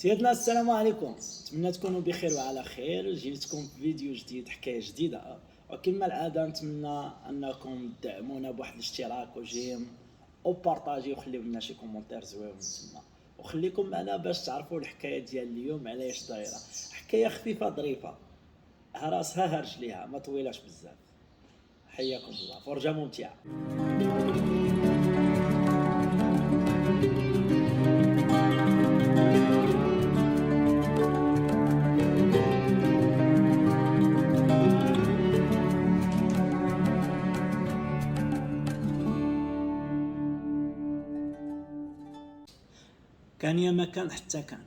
سيدنا السلام عليكم، نتمنى تكونوا بخير وعلى خير. جيتكم في فيديو جديد، حكايه جديده، وكما العاده نتمنى انكم تدعمونا بواحد الاشتراك وجيم وبارطاجي وخليو لنا شي كومونتير زوين تما، وخليكم معنا باش تعرفوا الحكايه ديال اليوم علاش دايره. حكايه خفيفه ظريفه، ها راسها ها رجليها، ما طويلاش بزاف. حياكم الله، فرجه ممتعه. كان يا مكان حتى كان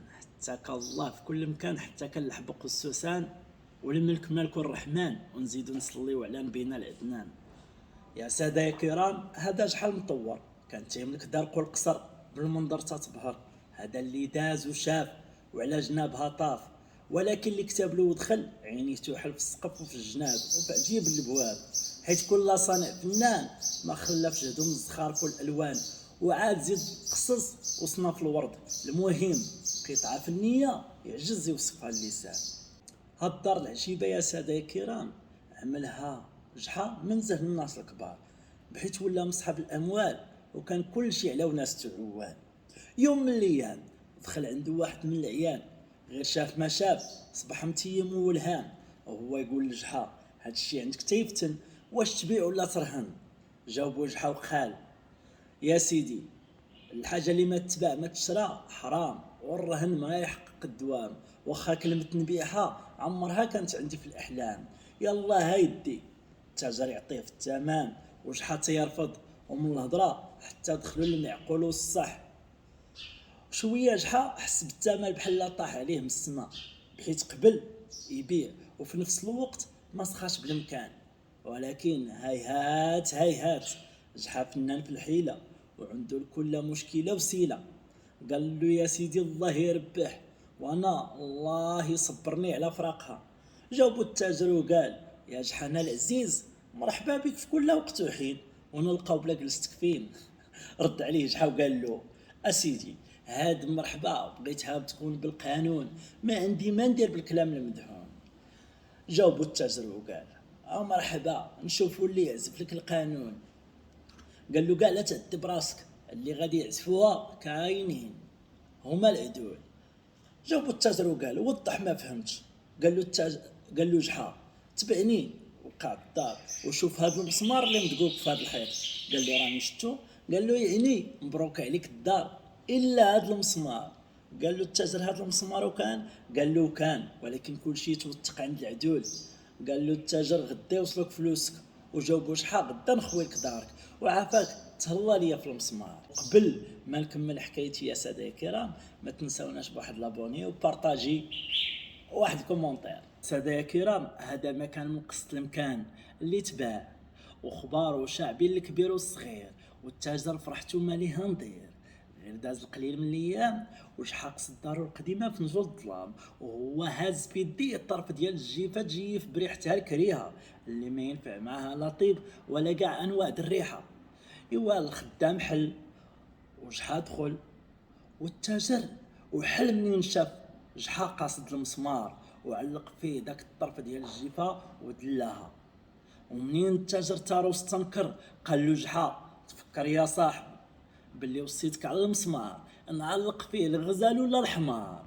الله في كل مكان، حتى كان الحبق والسوسان، والملك مالك الرحمن، ونزيدو نصليو على نبينا العدنان. يا سادة يا كرام، هذا شحال مطور كان تيملك دار القصر بالمنظر تتبهر. هذا اللي داز وشاف وعلى جنابها طاف، ولكن اللي كتب له ودخل عينيه توحل في السقف وفي الجناب وفي عجيب الابواب، حيت كل صانع فنان ما خلف جهدو من الزخارف والالوان، وعاد زيد قصص وصناف الورد. المهم قطعه فنيه يعجز يوصفها اللسان. هاد الدار العجيبه يا ساده يا كرام عملها جحا من زهد الناس الكبار، بحيث ولا مصحاب الاموال وكان كل شيء على وناس تعوان. يوم من الايام دخل عنده واحد من العيان، غير شاف ما شاف صبح متيم وولهان، وهو يقول لجحا هاد الشي عندك تيفتن، واش تبيع ولا ترهن؟ جاوبو جحا وخال يا سيدي، الحاجه اللي ما تتباع ما تشرى حرام، والرهن ما يحقق الدوام، واخا كلمه نبيعها عمرها كانت عندي في الاحلام. يلا هايدي التاجر يعطيه في الثمن، وشحال يرفض، ومن الهضره حتى دخلوا المعقول والصح. شويه جحا حس بالثمن بحال طاح عليه من السما، بحيث قبل يبيع وفي نفس الوقت ما سخاش بالمكان. ولكن هيهات هيهات، جحا فنان في الحيله وعنده لكل مشكله وسيله. قال له يا سيدي الله يربح، وانا الله يصبرني على فراقها. جاوبو التاجر وقال يا جحانا العزيز، مرحبا بك في كل وقت وحين، ونلقاو بلا جلستك فين. رد عليه جحا وقال له اسيدي، هاد مرحبا بغيتها تكون بالقانون، ما عندي ما ندير بالكلام المدحون. جاوبو التاجر وقال مرحبا، نشوفوا اللي يعزف لك القانون. قال له لا تعذب راسك، اللي غادي يعزفوها كاينين، هما العدول. جاوبو التاجر وقال وضح ما فهمتش. قال له التاجر، قال له جحا تبعني وقع الدار وشوف هذا المسمار اللي مدقوق في هذا الحيط. قال له راني شفتو. قال له يعني مبروك عليك الدار الا هذا المسمار. قال له التاجر هذا المسمار وكان؟ قال له كان، ولكن كل شيء توثق عند العدول. قال له التاجر غدا يوصلك فلوسك. وجاوبو شحال غدا نخويك دارك وعافاك تهلا ليا في المسمار. قبل ما نكمل حكايتي يا ساده الكرام، ما تنساوناش بواحد لابوني وبارطاجي واحد كومونتير. ساده يا كرام، هذا مكان من قصة المكان اللي تباع، وخبار وشعبي الكبير والصغير، والتاجر فرحتو ما ليها ندير. غير داز القليل من الايام وشحال قصد دارو القديمه في نجول الظلام، وهو هاز في يديه الطرف ديال الجيفه تجيف بريحتها الكريهه، اللي ما ينفع معاها لا طيب ولا كاع انواع الريحه. ايوا الخدام حل وجحا دخل، والتاجر وحل منين شاف جحا قاصد المسمار وعلق فيه داك الطرف ديال الجيفه ودلاها. ومنين التاجر تارو استنكر قال له جحا تفكر يا صاحبي باللي وصيتك على المسمار نعلق فيه الغزال ولا الحمار.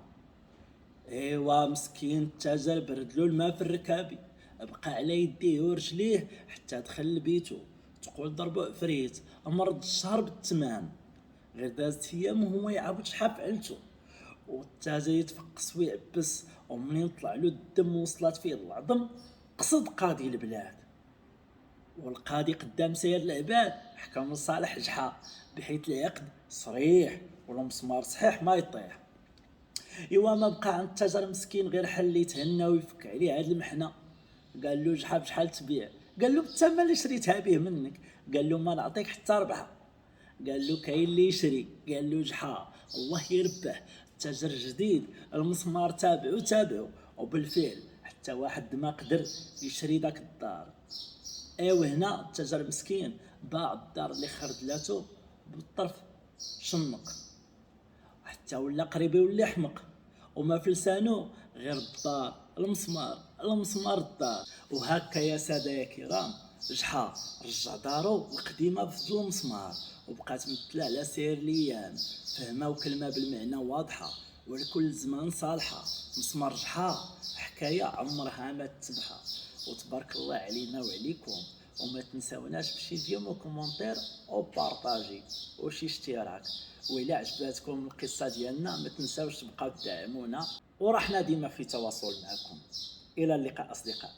ايوا مسكين التاجر بردلو الماء في الركابي، بقى على يديه ورجليه حتى دخل لبيتو، تقول ضربو عفريت مرض الشهر بالتمام. غير دازت ايام وهو يعاود شحال فعلتو، والتاجر يتفقس ويعبس، ومنين طلع له الدم وصلت فيه العظم قصد قاضي البلاد. والقاضي قدام سير العباد حكم لصالح جحا، بحيث العقد صريح والمسمار صحيح ما يطيح. ايوا ما بقى عند التاجر مسكين غير حل يتهنى ويفك عليه هاد المحنه. قال له جحا بشحال تبيع؟ قال له بالثمن اللي شريتها به منك. قال له ما نعطيك حتى ربعه. قال له كاين اللي يشري. قال له جحا الله يربح، التاجر جديد المسمار تابعو، وبالفعل حتى واحد ما قدر يشري داك الدار. ايوا هنا التاجر مسكين باع الدار اللي خردلاتو بالطرف شنق، حتى ولا قريب يولي حمق، وما في لسانو غير الدار، المسمار المسمار الدار. وهكا يا سادة يا كرام، جحا رجع دارو القديمة بفضل المسمار، وبقات متلا على سير ليام، فهمة وكلمة بالمعنى واضحة، ولكل زمان صالحة. مسمار جحا حكاية عمرها ما تتبحى. وتبارك الله علينا وعليكم، وما تنساوناش بشي ديال كومونتير او بارطاجي وشي اشتراك. وإلا عجباتكم القصة ديالنا ما تنساوش تبقاو تدعمونا، ورحنا ديما في تواصل معكم. إلى اللقاء أصدقاء.